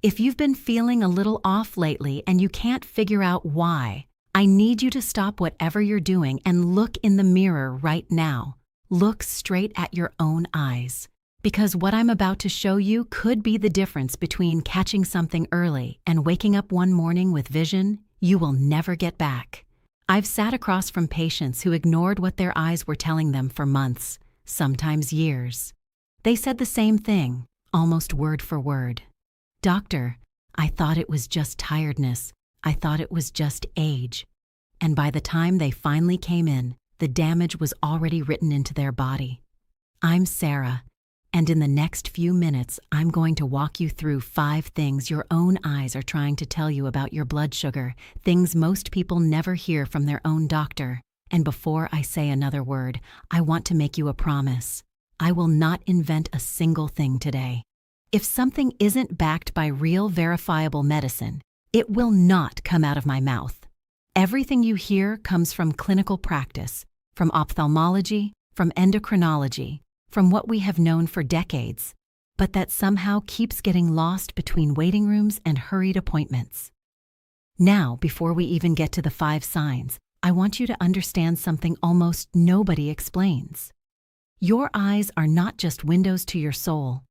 If you've been feeling a little off lately and you can't figure out why, I need you to stop whatever you're doing and look in the mirror right now. Look straight at your own eyes. Because what I'm about to show you could be the difference between catching something early and waking up one morning with vision you will never get back. I've sat across from patients who ignored what their eyes were telling them for months, sometimes years. They said the same thing, almost word for word. "Doctor, I thought it was just tiredness. I thought it was just age." And by the time they finally came in, the damage was already written into their body. I'm Sarah, and in the next few minutes, I'm going to walk you through 5 things your own eyes are trying to tell you about your blood sugar, things most people never hear from their own doctor. And before I say another word, I want to make you a promise. I will not invent a single thing today. If something isn't backed by real verifiable medicine, it will not come out of my mouth. Everything you hear comes from clinical practice, from ophthalmology, from endocrinology, from what we have known for decades, but that somehow keeps getting lost between waiting rooms and hurried appointments. Now, before we even get to the 5 signs, I want you to understand something almost nobody explains. Your eyes are not just windows to your soul.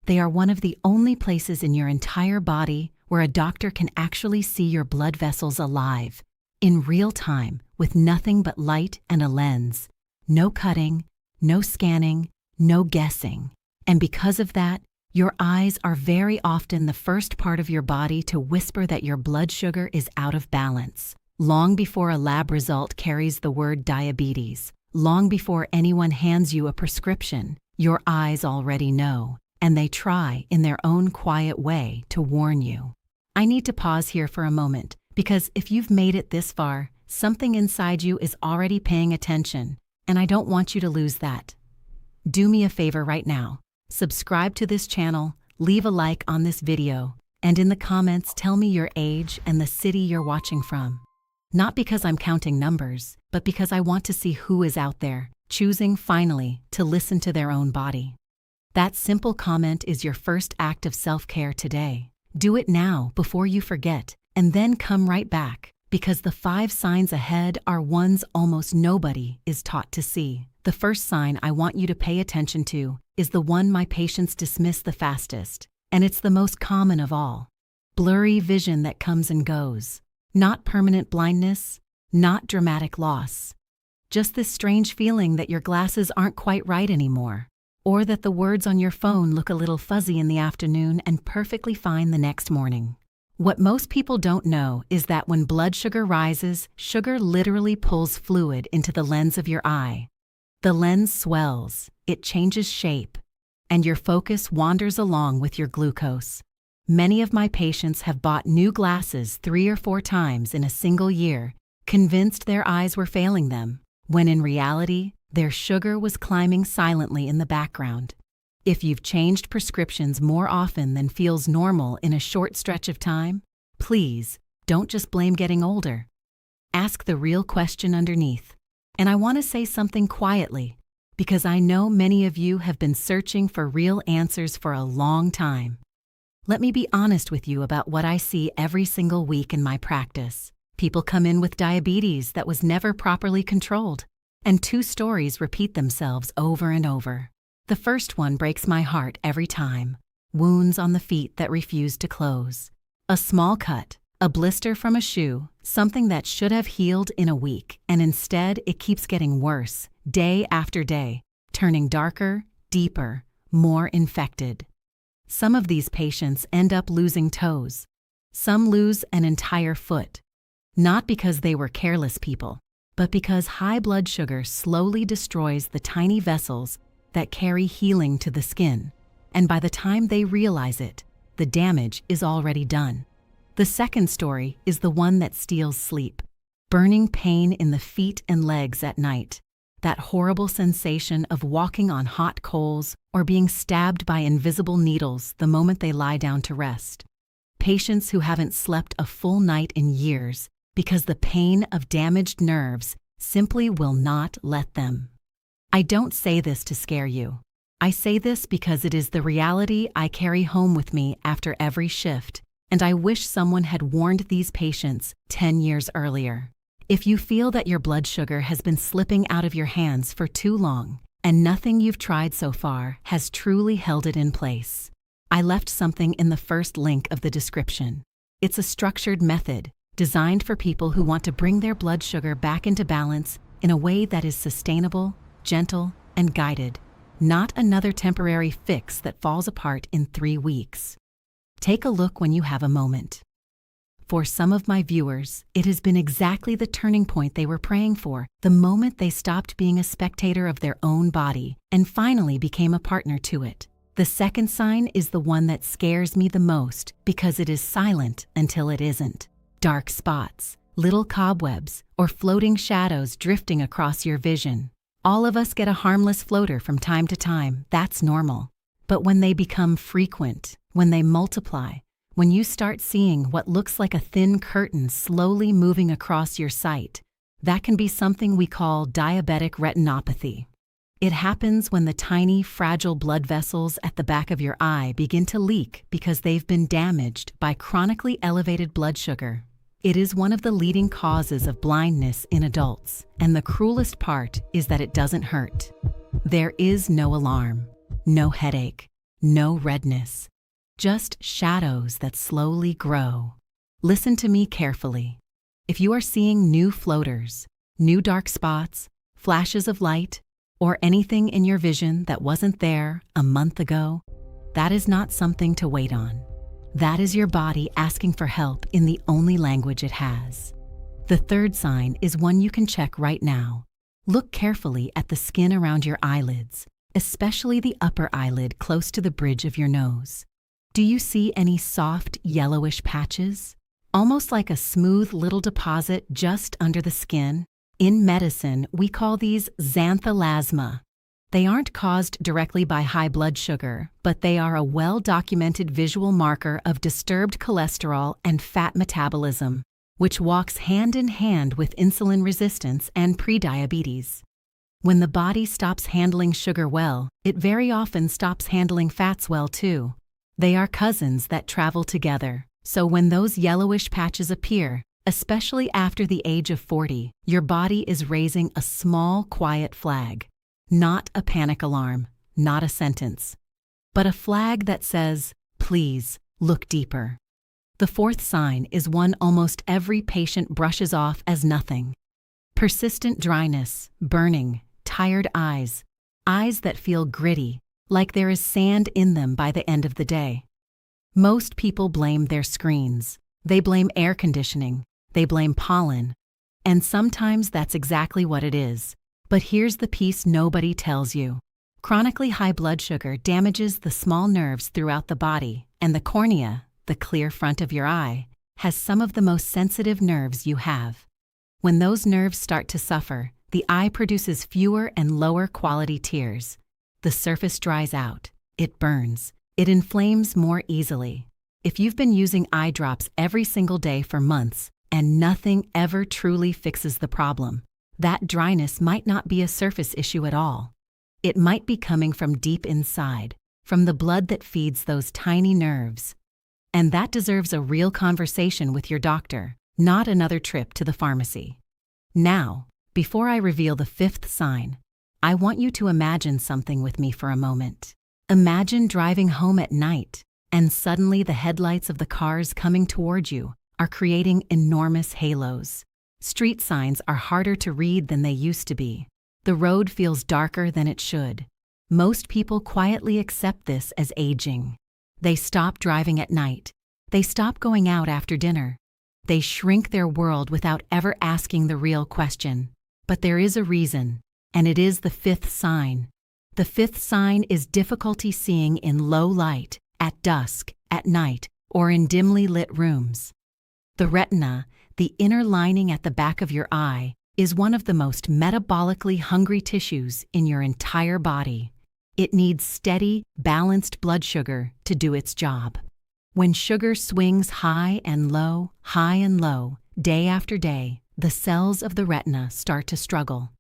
They are one of the only places in your entire body where a doctor can actually see your blood vessels alive, in real time, with nothing but light and a lens. No cutting, no scanning, no guessing. And because of that, your eyes are very often the first part of your body to whisper that your blood sugar is out of balance. Long before a lab result carries the word diabetes, long before anyone hands you a prescription, your eyes already know, and they try, in their own quiet way, to warn you. I need to pause here for a moment, because if you've made it this far, something inside you is already paying attention, and I don't want you to lose that. Do me a favor right now. Subscribe to this channel, leave a like on this video, and in the comments tell me your age and the city you're watching from. Not because I'm counting numbers, but because I want to see who is out there, choosing finally to listen to their own body. That simple comment is your first act of self-care today. Do it now before you forget, and then come right back, because the 5 signs ahead are ones almost nobody is taught to see. The first sign I want you to pay attention to is the one my patients dismiss the fastest, and it's the most common of all. Blurry vision that comes and goes. Not permanent blindness, not dramatic loss. Just this strange feeling that your glasses aren't quite right anymore, or that the words on your phone look a little fuzzy in the afternoon and perfectly fine the next morning. What most people don't know is that when blood sugar rises, sugar literally pulls fluid into the lens of your eye. The lens swells, it changes shape, and your focus wanders along with your glucose. Many of my patients have bought new glasses 3 or 4 times in a single year, convinced their eyes were failing them, when in reality, their sugar was climbing silently in the background. If you've changed prescriptions more often than feels normal in a short stretch of time, please don't just blame getting older. Ask the real question underneath. And I want to say something quietly, because I know many of you have been searching for real answers for a long time. Let me be honest with you about what I see every single week in my practice. People come in with diabetes that was never properly controlled, and 2 stories repeat themselves over and over. The first one breaks my heart every time. Wounds on the feet that refuse to close. A small cut, a blister from a shoe, something that should have healed in a week, and instead it keeps getting worse, day after day, turning darker, deeper, more infected. Some of these patients end up losing toes. Some lose an entire foot. Not because they were careless people, but because high blood sugar slowly destroys the tiny vessels that carry healing to the skin, and by the time they realize it, the damage is already done. The second story is the one that steals sleep. Burning pain in the feet and legs at night. That horrible sensation of walking on hot coals or being stabbed by invisible needles the moment they lie down to rest. Patients who haven't slept a full night in years because the pain of damaged nerves simply will not let them. I don't say this to scare you. I say this because it is the reality I carry home with me after every shift, and I wish someone had warned these patients 10 years earlier. If you feel that your blood sugar has been slipping out of your hands for too long, and nothing you've tried so far has truly held it in place, I left something in the first link of the description. It's a structured method designed for people who want to bring their blood sugar back into balance in a way that is sustainable, gentle, and guided, not another temporary fix that falls apart in 3 weeks. Take a look when you have a moment. For some of my viewers, it has been exactly the turning point they were praying for, the moment they stopped being a spectator of their own body and finally became a partner to it. The second sign is the one that scares me the most because it is silent until it isn't. Dark spots, little cobwebs, or floating shadows drifting across your vision. All of us get a harmless floater from time to time, that's normal. But when they become frequent, when they multiply, when you start seeing what looks like a thin curtain slowly moving across your sight, that can be something we call diabetic retinopathy. It happens when the tiny, fragile blood vessels at the back of your eye begin to leak because they've been damaged by chronically elevated blood sugar. It is one of the leading causes of blindness in adults, and the cruelest part is that it doesn't hurt. There is no alarm, no headache, no redness, just shadows that slowly grow. Listen to me carefully. If you are seeing new floaters, new dark spots, flashes of light, or anything in your vision that wasn't there a month ago, that is not something to wait on. That is your body asking for help in the only language it has. The third sign is one you can check right now. Look carefully at the skin around your eyelids, especially the upper eyelid close to the bridge of your nose. Do you see any soft, yellowish patches? Almost like a smooth little deposit just under the skin? In medicine, we call these xanthelasma. They aren't caused directly by high blood sugar, but they are a well-documented visual marker of disturbed cholesterol and fat metabolism, which walks hand in hand with insulin resistance and prediabetes. When the body stops handling sugar well, it very often stops handling fats well too. They are cousins that travel together, so when those yellowish patches appear, especially after the age of 40, your body is raising a small, quiet flag. Not a panic alarm, not a sentence, but a flag that says, please, look deeper. The fourth sign is one almost every patient brushes off as nothing. Persistent dryness, burning, tired eyes, eyes that feel gritty, like there is sand in them by the end of the day. Most people blame their screens. They blame air conditioning. They blame pollen. And sometimes that's exactly what it is. But here's the piece nobody tells you. Chronically high blood sugar damages the small nerves throughout the body, and the cornea, the clear front of your eye, has some of the most sensitive nerves you have. When those nerves start to suffer, the eye produces fewer and lower quality tears. The surface dries out. It burns. It inflames more easily. If you've been using eye drops every single day for months and nothing ever truly fixes the problem, that dryness might not be a surface issue at all. It might be coming from deep inside, from the blood that feeds those tiny nerves. And that deserves a real conversation with your doctor, not another trip to the pharmacy. Now, before I reveal the fifth sign, I want you to imagine something with me for a moment. Imagine driving home at night, and suddenly the headlights of the cars coming toward you are creating enormous halos. Street signs are harder to read than they used to be. The road feels darker than it should. Most people quietly accept this as aging. They stop driving at night. They stop going out after dinner. They shrink their world without ever asking the real question. But there is a reason, and it is the fifth sign. The fifth sign is difficulty seeing in low light, at dusk, at night, or in dimly lit rooms. The retina, the inner lining at the back of your eye, is one of the most metabolically hungry tissues in your entire body. It needs steady, balanced blood sugar to do its job. When sugar swings high and low, day after day, the cells of the retina start to struggle.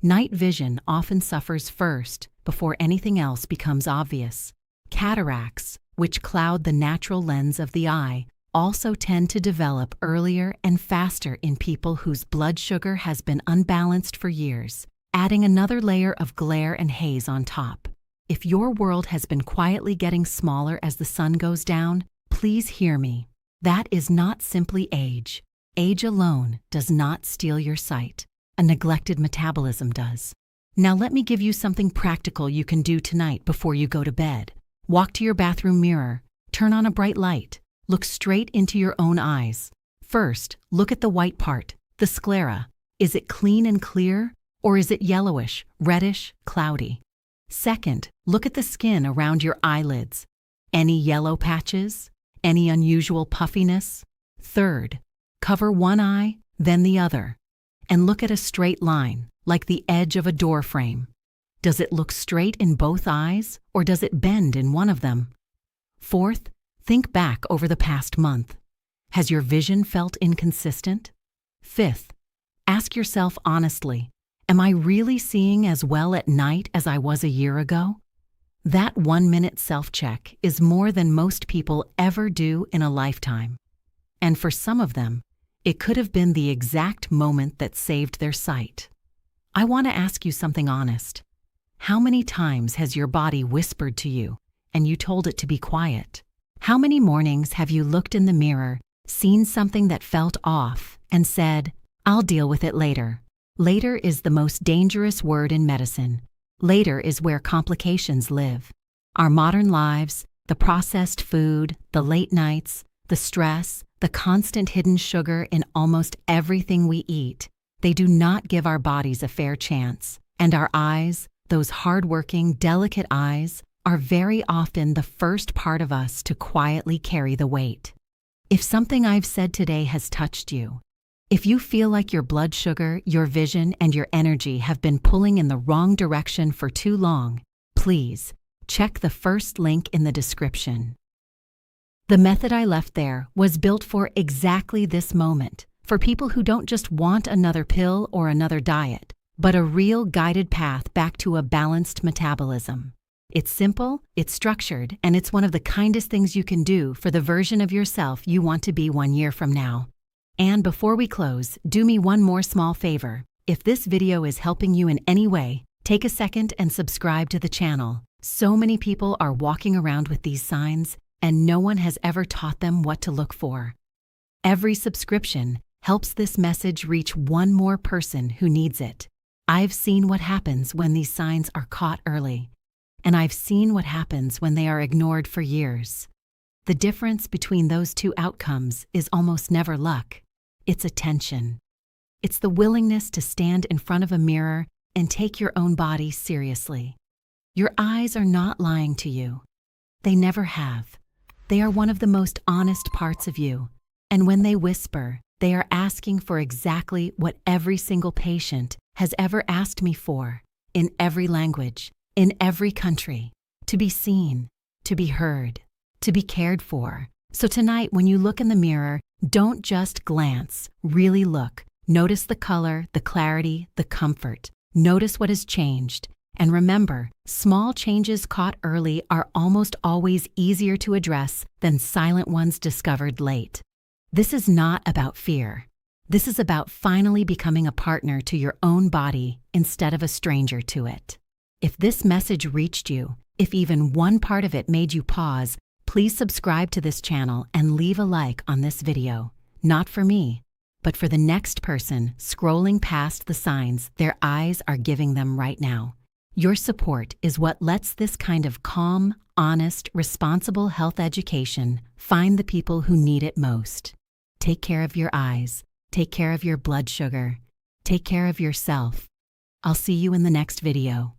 Night vision often suffers first, before anything else becomes obvious. Cataracts, which cloud the natural lens of the eye, also tend to develop earlier and faster in people whose blood sugar has been unbalanced for years, adding another layer of glare and haze on top. If your world has been quietly getting smaller as the sun goes down, please hear me. That is not simply age. Age alone does not steal your sight. A neglected metabolism does. Now let me give you something practical you can do tonight before you go to bed. Walk to your bathroom mirror, turn on a bright light, look straight into your own eyes. First, look at the white part, the sclera. Is it clean and clear, or is it yellowish, reddish, cloudy? Second, look at the skin around your eyelids. Any yellow patches? Any unusual puffiness? Third, cover one eye, then the other, and look at a straight line, like the edge of a door frame. Does it look straight in both eyes, or does it bend in one of them? Fourth, think back over the past month. Has your vision felt inconsistent? Fifth, ask yourself honestly, am I really seeing as well at night as I was a year ago? That 1-minute self-check is more than most people ever do in a lifetime. And for some of them, it could have been the exact moment that saved their sight. I want to ask you something honest. How many times has your body whispered to you, and you told it to be quiet? How many mornings have you looked in the mirror, seen something that felt off, and said, "I'll deal with it later"? Later is the most dangerous word in medicine. Later is where complications live. Our modern lives, the processed food, the late nights, the stress, the constant hidden sugar in almost everything we eat, they do not give our bodies a fair chance. And our eyes, those hardworking, delicate eyes, are very often the first part of us to quietly carry the weight. If something I've said today has touched you, if you feel like your blood sugar, your vision, and your energy have been pulling in the wrong direction for too long, please check the first link in the description. The method I left there was built for exactly this moment, for people who don't just want another pill or another diet, but a real guided path back to a balanced metabolism. It's simple, it's structured, and it's one of the kindest things you can do for the version of yourself you want to be 1 year from now. And before we close, do me one more small favor. If this video is helping you in any way, take a second and subscribe to the channel. So many people are walking around with these signs, and no one has ever taught them what to look for. Every subscription helps this message reach one more person who needs it. I've seen what happens when these signs are caught early, and I've seen what happens when they are ignored for years. The difference between those two outcomes is almost never luck. It's attention. It's the willingness to stand in front of a mirror and take your own body seriously. Your eyes are not lying to you. They never have. They are one of the most honest parts of you. And when they whisper, they are asking for exactly what every single patient has ever asked me for, in every language, in every country: to be seen, to be heard, to be cared for. So tonight, when you look in the mirror, don't just glance, really look. Notice the color, the clarity, the comfort. Notice what has changed. And remember, small changes caught early are almost always easier to address than silent ones discovered late. This is not about fear. This is about finally becoming a partner to your own body instead of a stranger to it. If this message reached you, if even one part of it made you pause, please subscribe to this channel and leave a like on this video. Not for me, but for the next person scrolling past the signs their eyes are giving them right now. Your support is what lets this kind of calm, honest, responsible health education find the people who need it most. Take care of your eyes. Take care of your blood sugar. Take care of yourself. I'll see you in the next video.